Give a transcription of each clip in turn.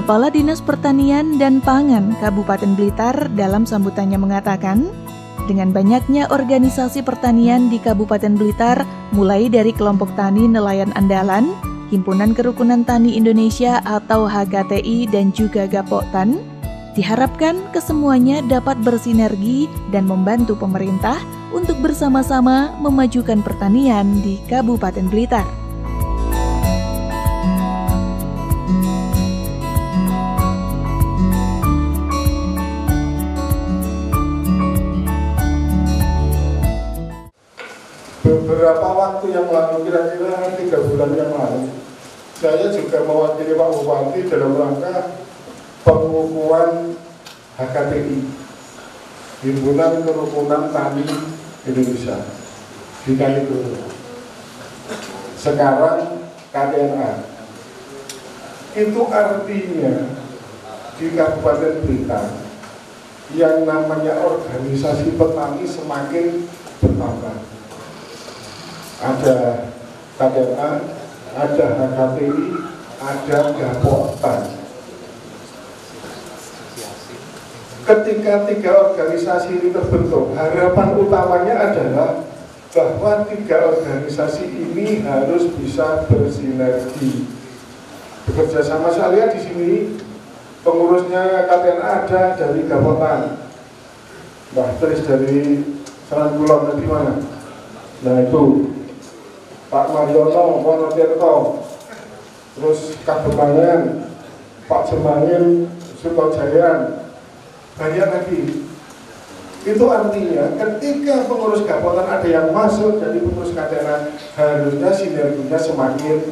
Kepala Dinas Pertanian dan Pangan Kabupaten Blitar dalam sambutannya mengatakan, dengan banyaknya organisasi pertanian di Kabupaten Blitar, mulai dari Kelompok Tani Nelayan Andalan, Himpunan Kerukunan Tani Indonesia atau HKTI dan juga Gapoktan, diharapkan kesemuanya dapat bersinergi dan membantu pemerintah untuk bersama-sama memajukan pertanian di Kabupaten Blitar. Beberapa waktu yang lalu, kira-kira 3 bulan yang lalu, saya juga mewakili Pak Bupati dalam rangka pengukuhan HKTI, Himpunan Kerukunan Tani Indonesia, di Kalimantan. Sekarang KTNA. Itu artinya di Kabupaten Blitar yang namanya organisasi petani semakin bertambah. Ada KTNA, ada HKTI, ada Gapoktan. Ketika 3 organisasi ini terbentuk, harapan utamanya adalah bahwa 3 organisasi ini harus bisa bersinergi, bekerja sama. Saya lihat di sini pengurusnya KTNA ada dari Gapoktan, Mbak Tris dari Serangkulon, dari mana? Nah itu Pak Mariono, Wonotirto, terus Kabupaten, Pak Jemangin, Sukojayan, banyak lagi. Itu artinya ketika pengurus Gapoktan ada yang masuk jadi pengurus KTNA, harusnya sinerginya semakin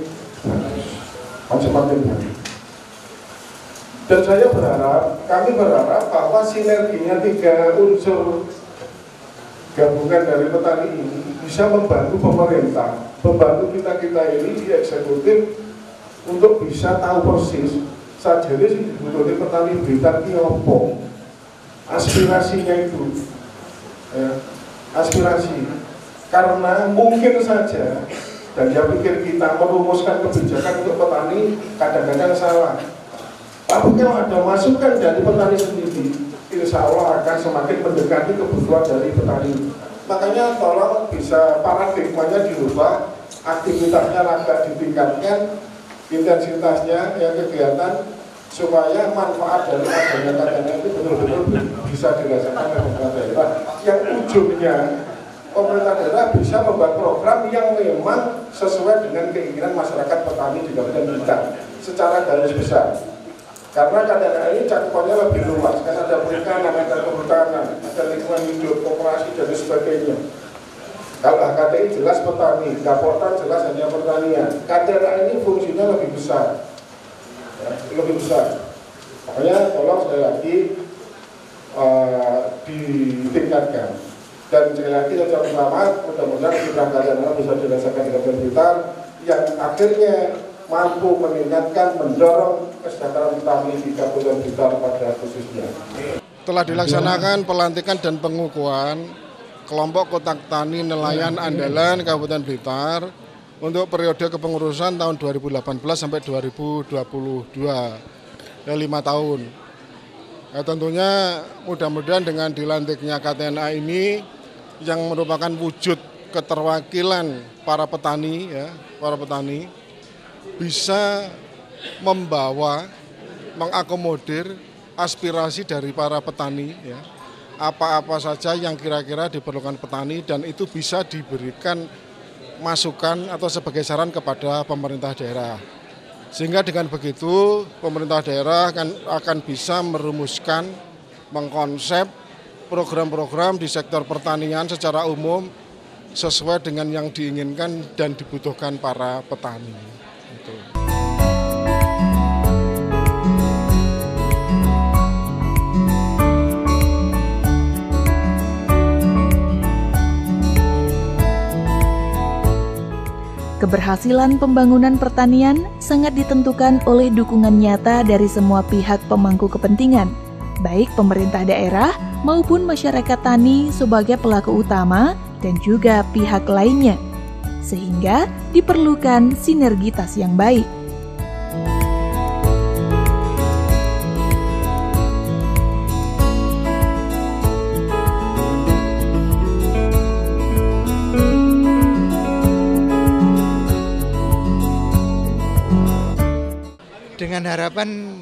bagus, semakin baik. Dan saya berharap, kami berharap bahwa sinerginya 3 unsur gabungan dari petani ini bisa membantu pemerintah, membantu kita ini di eksekutif untuk bisa tahu persis sajane sing dibutuhkan petani Blitar ki opo. Aspirasinya itu, ya, aspirasi. Karena mungkin saja, dan dia pikir kita merumuskan kebijakan untuk petani kadang-kadang salah. Tapi kalau ada masukan dari petani sendiri, insya Allah akan semakin mendekati kebutuhan dari petani. Makanya tolong bisa paradigmanya dirubah, aktivitasnya agak ditingkatkan, intensitasnya, ya, kegiatan, supaya manfaat dari adanya KTNA itu betul-betul bisa dirasakan oleh pemerintah daerah. Yang ujungnya pemerintah daerah bisa membuat program yang memang sesuai dengan keinginan masyarakat petani di Kabupaten Blitar secara garis besar. Karena KTNA ini cakupannya lebih luas, kan ada perikanan, ada kehutanan, ada lingkungan hidup, koperasi, dan sebagainya. Kalau HKTI jelas petani, Gapoktan jelas hanya pertanian. KTNA ini fungsinya lebih besar, ya, lebih besar. Makanya tolong sekali lagi ditingkatkan. Dan sekali lagi saya ucapkan selamat, mudah-mudahan program KTNA bisa dirasakan di Kabupaten Blitar yang akhirnya mampu meningkatkan, mendorong kesejahteraan petani di Kabupaten Blitar pada khususnya. Telah dilaksanakan pelantikan dan pengukuhan kelompok kotak tani nelayan andalan Kabupaten Blitar untuk periode kepengurusan tahun 2018 sampai 2022, ya 5 tahun. Ya, tentunya mudah-mudahan dengan dilantiknya KTNA ini yang merupakan wujud keterwakilan para petani, ya, para petani bisa membawa, mengakomodir aspirasi dari para petani, ya, apa-apa saja yang kira-kira diperlukan petani, dan itu bisa diberikan masukan atau sebagai saran kepada pemerintah daerah. Sehingga dengan begitu pemerintah daerah akan bisa merumuskan, mengkonsep program-program di sektor pertanian secara umum sesuai dengan yang diinginkan dan dibutuhkan para petani. Keberhasilan pembangunan pertanian sangat ditentukan oleh dukungan nyata dari semua pihak pemangku kepentingan, baik pemerintah daerah maupun masyarakat tani sebagai pelaku utama dan juga pihak lainnya, sehingga diperlukan sinergitas yang baik. dengan harapan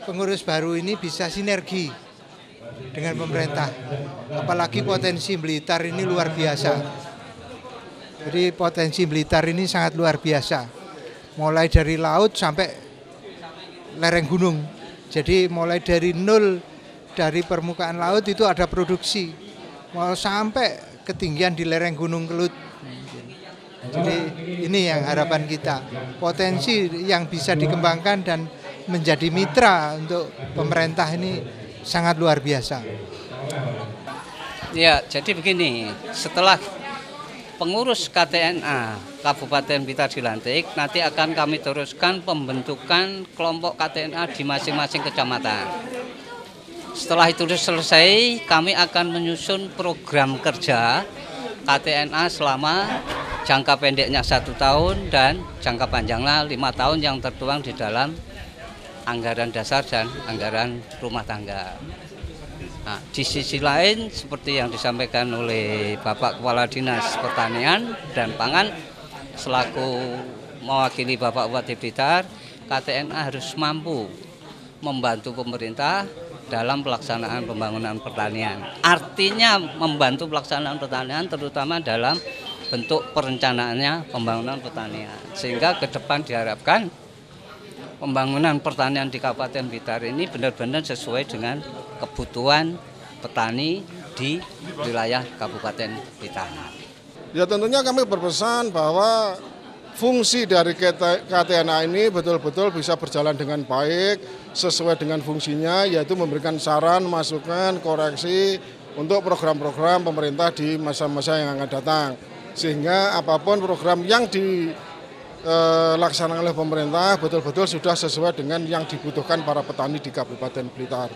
pengurus baru ini bisa sinergi dengan pemerintah. Apalagi potensi Blitar ini luar biasa. Jadi potensi Blitar ini sangat luar biasa. Mulai dari laut sampai lereng gunung. Jadi mulai dari nol dari permukaan laut itu ada produksi. Mau sampai ketinggian di lereng Gunung Kelut. Jadi ini yang harapan kita. Potensi yang bisa dikembangkan dan menjadi mitra untuk pemerintah ini sangat luar biasa. Ya, jadi begini, setelah pengurus KTNA Kabupaten Blitar dilantik, nanti akan kami teruskan pembentukan kelompok KTNA di masing-masing kecamatan. Setelah itu selesai, kami akan menyusun program kerja KTNA selama jangka pendeknya 1 tahun dan jangka panjangnya 5 tahun yang tertuang di dalam anggaran dasar dan anggaran rumah tangga. Nah, di sisi lain seperti yang disampaikan oleh Bapak Kepala Dinas Pertanian dan Pangan selaku mewakili Bapak Bupati Blitar, KTNA harus mampu membantu pemerintah dalam pelaksanaan pembangunan pertanian. Artinya membantu pelaksanaan pertanian terutama dalam bentuk perencanaannya pembangunan pertanian. Sehingga ke depan diharapkan pembangunan pertanian di Kabupaten Blitar ini benar-benar sesuai dengan kebutuhan petani di wilayah Kabupaten Blitar. Ya tentunya kami berpesan bahwa fungsi dari KTNA ini betul-betul bisa berjalan dengan baik, sesuai dengan fungsinya, yaitu memberikan saran, masukan, koreksi untuk program-program pemerintah di masa-masa yang akan datang. Sehingga apapun program yang dilaksanakan oleh pemerintah betul-betul sudah sesuai dengan yang dibutuhkan para petani di Kabupaten Blitar.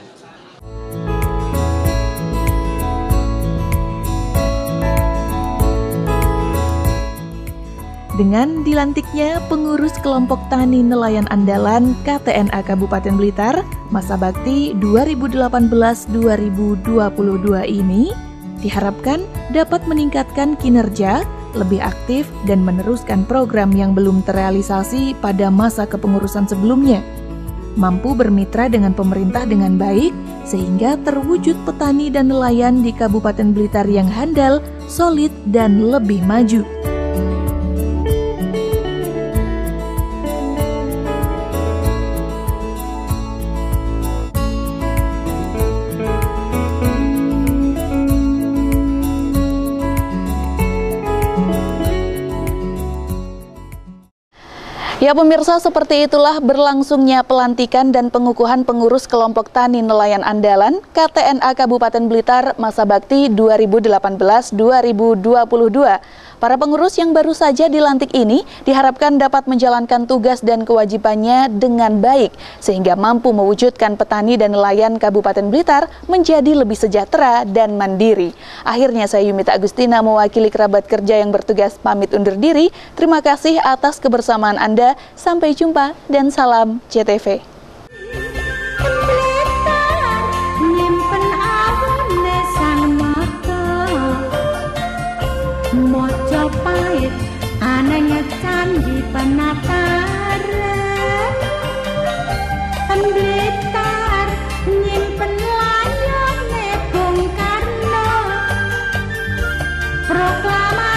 Dengan dilantiknya pengurus kelompok tani nelayan andalan KTNA Kabupaten Blitar masa bakti 2018-2022 ini diharapkan dapat meningkatkan kinerja, lebih aktif dan meneruskan program yang belum terrealisasi pada masa kepengurusan sebelumnya. Mampu bermitra dengan pemerintah dengan baik sehingga terwujud petani dan nelayan di Kabupaten Blitar yang handal, solid dan lebih maju. Ya pemirsa, seperti itulah berlangsungnya pelantikan dan pengukuhan pengurus kelompok tani nelayan andalan KTNA Kabupaten Blitar masa bakti 2018-2022. Para pengurus yang baru saja dilantik ini diharapkan dapat menjalankan tugas dan kewajibannya dengan baik sehingga mampu mewujudkan petani dan nelayan Kabupaten Blitar menjadi lebih sejahtera dan mandiri. Akhirnya saya Yumita Agustina mewakili kerabat kerja yang bertugas pamit undur diri. Terima kasih atas kebersamaan Anda. Sampai jumpa dan salam CTV. Mojopahit anehnya candi penataran Blitar nyimpen layone Bung Karno proklamasi